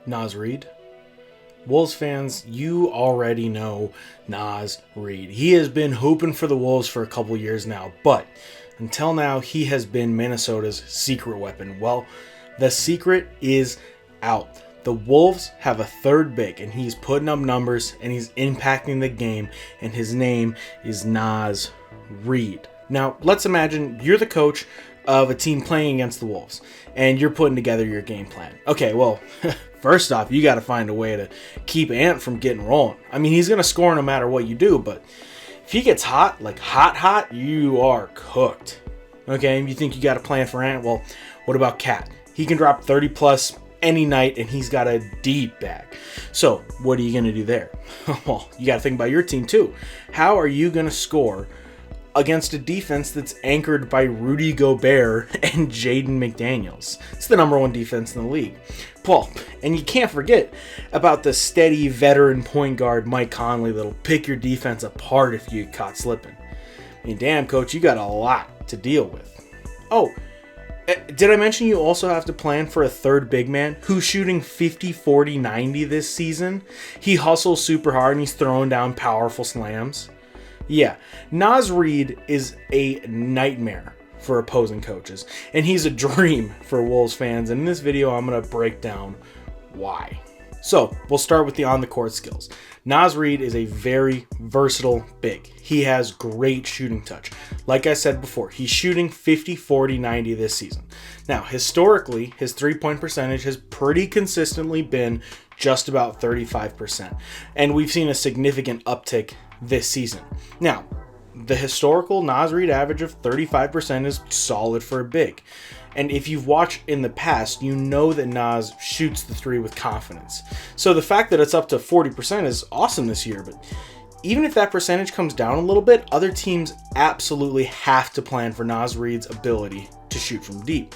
Naz Reid. Wolves fans, you already know Naz Reid. He has been hooping for the Wolves for a couple years now, but until now, he has been Minnesota's secret weapon. Well, the secret is out. The Wolves have a third big, and he's putting up numbers, and he's impacting the game, and his name is Naz Reid. Now, let's imagine you're the coach of a team playing against the Wolves, and you're putting together your game plan. Okay, well, first off, you got to find a way to keep Ant from getting rolling. I mean, he's going to score no matter what you do, but if he gets hot, like hot, you are cooked. Okay, and you think you got a plan for Ant? Well, what about Cat? He can drop 30 plus any night, and he's got a deep bag. So what are you going to do there? Well, you got to think about your team too. How are you going to score against a defense that's anchored by Rudy Gobert and Jaden McDaniels? It's the number one defense in the league. Well, and you can't forget about the steady veteran point guard Mike Conley that'll pick your defense apart if you get caught slipping. I mean, damn, coach, you got a lot to deal with. Oh, did I mention you also have to plan for a third big man who's shooting 50, 40, 90 this season? He hustles super hard and he's throwing down powerful slams. Yeah, Naz Reid is a nightmare for opposing coaches, and he's a dream for Wolves fans. And in this video, I'm going to break down why. So we'll start with the on-the-court skills. Naz Reid is a very versatile big. He has great shooting touch. Like I said before, he's shooting 50, 40, 90 this season. Now, historically, his three-point percentage has pretty consistently been just about 35%, and we've seen a significant uptick this season. Now, the historical Naz Reid average of 35% is solid for a big. And if you've watched in the past, you know that Naz shoots the three with confidence. So the fact that it's up to 40% is awesome this year, but even if that percentage comes down a little bit, other teams absolutely have to plan for Naz Reid's ability to shoot from deep,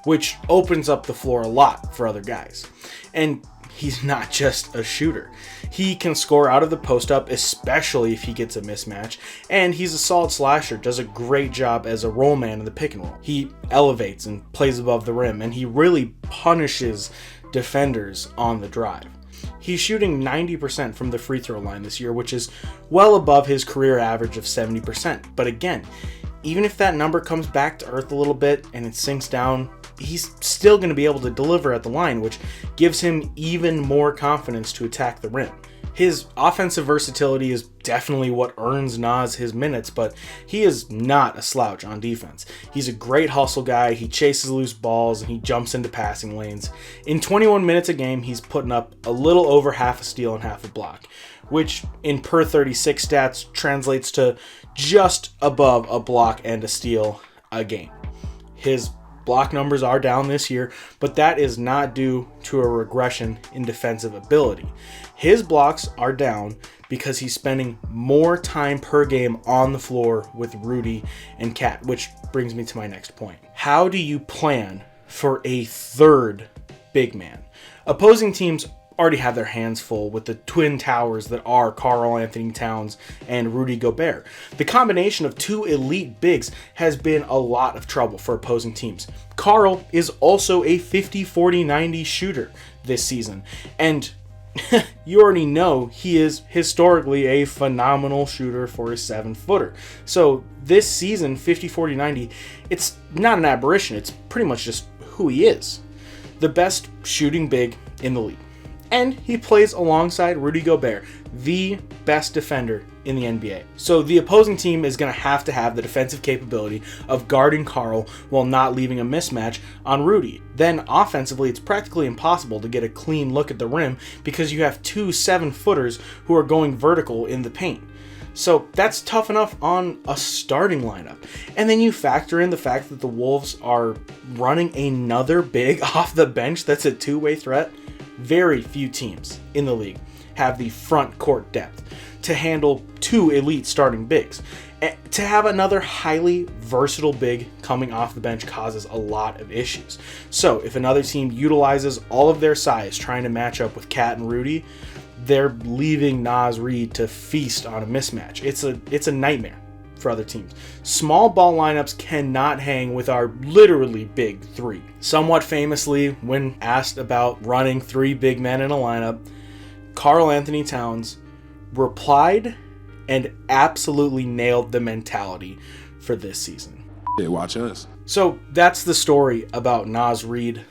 which opens up the floor a lot for other guys. And he's not just a shooter. He can score out of the post-up, especially if he gets a mismatch, and he's a solid slasher, does a great job as a roll man in the pick and roll. He elevates and plays above the rim, and he really punishes defenders on the drive. He's shooting 90% from the free throw line this year, which is well above his career average of 70%. But again, even if that number comes back to earth a little bit and it sinks down, he's still going to be able to deliver at the line, which gives him even more confidence to attack the rim. His offensive versatility is definitely what earns Naz his minutes, but he is not a slouch on defense. He's a great hustle guy, he chases loose balls, and he jumps into passing lanes. In 21 minutes a game, he's putting up a little over half a steal and half a block, which in per 36 stats translates to just above a block and a steal a game. His block numbers are down this year, but that is not due to a regression in defensive ability. His blocks are down because he's spending more time per game on the floor with Rudy and Cat, which brings me to my next point. How do you plan for a third big man? Opposing teams already have their hands full with the twin towers that are Karl Anthony Towns and Rudy Gobert. The combination of two elite bigs has been a lot of trouble for opposing teams. Karl is also a 50, 40, 90 shooter this season, and you already know he is historically a phenomenal shooter for a 7-footer. So this season, 50, 40, 90, it's not an aberration. It's pretty much just who he is. The best shooting big in the league. And he plays alongside Rudy Gobert, the best defender in the NBA. So the opposing team is going to have the defensive capability of guarding Karl while not leaving a mismatch on Rudy. Then offensively, it's practically impossible to get a clean look at the rim because you have two 7-footers who are going vertical in the paint. So that's tough enough on a starting lineup. And then you factor in the fact that the Wolves are running another big off the bench that's a two-way threat. Very few teams in the league have the front court depth to handle two elite starting bigs. To have another highly versatile big coming off the bench causes a lot of issues. So if another team utilizes all of their size trying to match up with Cat and Rudy, they're leaving Naz Reid to feast on a mismatch. It's a nightmare. for other teams. Small ball lineups cannot hang with our literally big three. Somewhat famously, when asked about running three big men in a lineup, Karl Anthony Towns replied and absolutely nailed the mentality for this season. Yeah, watch us. So that's the story about Naz Reid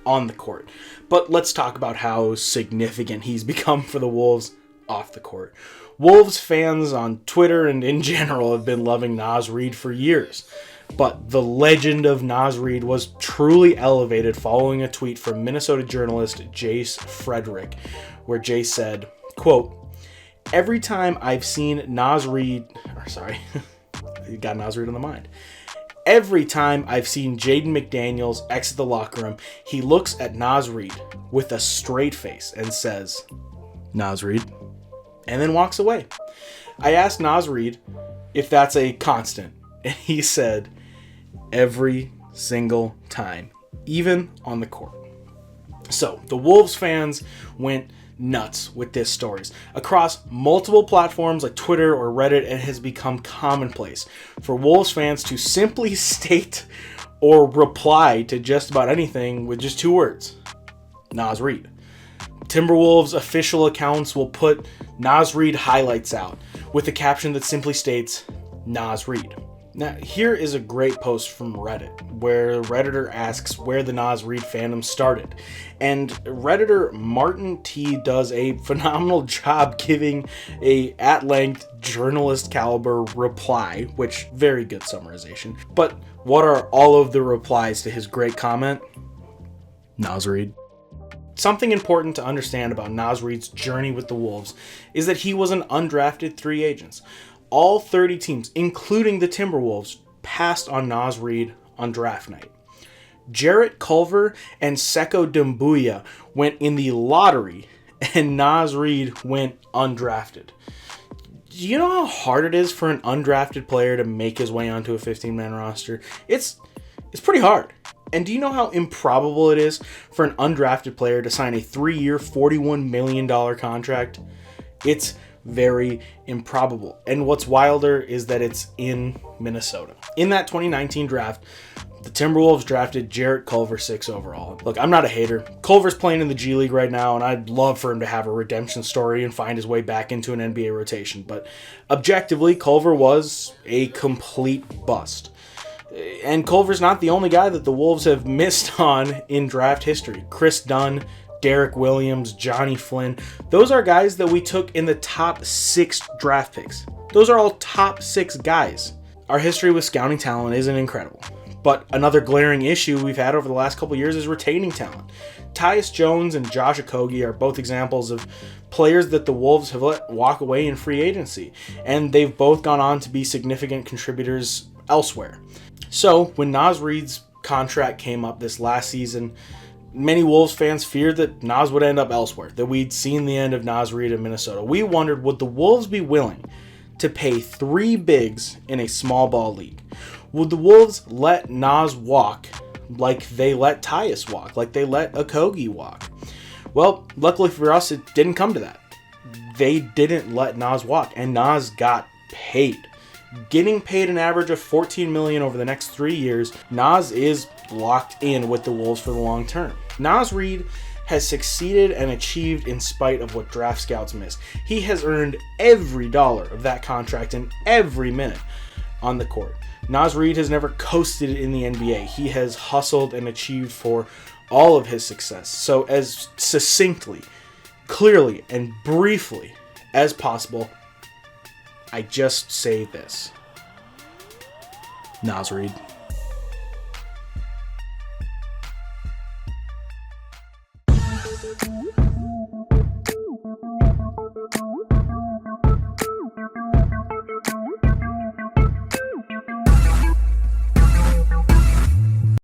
on the court. But let's talk about how significant he's become for the Wolves off the court. Wolves fans on Twitter and in general have been loving Naz Reid for years. But the legend of Naz Reid was truly elevated following a tweet from Minnesota journalist Jace Frederick, where Jace said, quote, "Every time I've seen Naz Reid," you got Naz Reid on the mind. "Every time I've seen Jaden McDaniels exit the locker room, he looks at Naz Reid with a straight face and says, 'Naz Reid,' and then walks away. I asked Naz Reid if that's a constant, and he said, every single time, even on the court." So, the Wolves fans went nuts with this stories. Across multiple platforms like Twitter or Reddit, it has become commonplace for Wolves fans to simply state or reply to just about anything with just two words: Naz Reid. Timberwolves official accounts will put Naz Reid highlights out with a caption that simply states, Naz Reid. Now, here is a great post from Reddit, where a Redditor asks where the Naz Reid fandom started. And Redditor Martin T does a phenomenal job giving a at-length journalist caliber reply, which, very good summarization. But what are all of the replies to his great comment? Naz Reid. Something important to understand about Naz Reid's journey with the Wolves is that he was an undrafted free agent. All 30 teams, including the Timberwolves, passed on Naz Reid on draft night. Jarrett Culver and Seko Doumbouya went in the lottery, and Naz Reid went undrafted. Do you know how hard it is for an undrafted player to make his way onto a 15-man roster? It's pretty hard. And do you know how improbable it is for an undrafted player to sign a 3-year, $41 million contract? It's very improbable. And what's wilder is that it's in Minnesota. In that 2019 draft, the Timberwolves drafted Jarrett Culver 6 overall. Look, I'm not a hater. Culver's playing in the G League right now, and I'd love for him to have a redemption story and find his way back into an NBA rotation. But objectively, Culver was a complete bust. And Culver's not the only guy that the Wolves have missed on in draft history. Chris Dunn, Derek Williams, Johnny Flynn. Those are guys that we took in the top 6 draft picks. Those are all top 6 guys. Our history with scouting talent isn't incredible. But another glaring issue we've had over the last couple years is retaining talent. Tyus Jones and Josh Okogie are both examples of players that the Wolves have let walk away in free agency. And they've both gone on to be significant contributors elsewhere. So, when Naz Reid's contract came up this last season, many Wolves fans feared that Naz would end up elsewhere, that we'd seen the end of Naz Reid in Minnesota. We wondered, would the Wolves be willing to pay 3 bigs in a small ball league? Would the Wolves let Naz walk like they let Tyus walk, like they let Okogie walk? Well, luckily for us, it didn't come to that. They didn't let Naz walk, and Naz got paid. Getting paid an average of $14 million over the next 3 years, Naz is locked in with the Wolves for the long term. Naz Reid has succeeded and achieved in spite of what draft scouts missed. He has earned every dollar of that contract and every minute on the court. Naz Reid has never coasted in the NBA. He has hustled and achieved for all of his success. So as succinctly, clearly, and briefly as possible, I just say this. Naz Reid.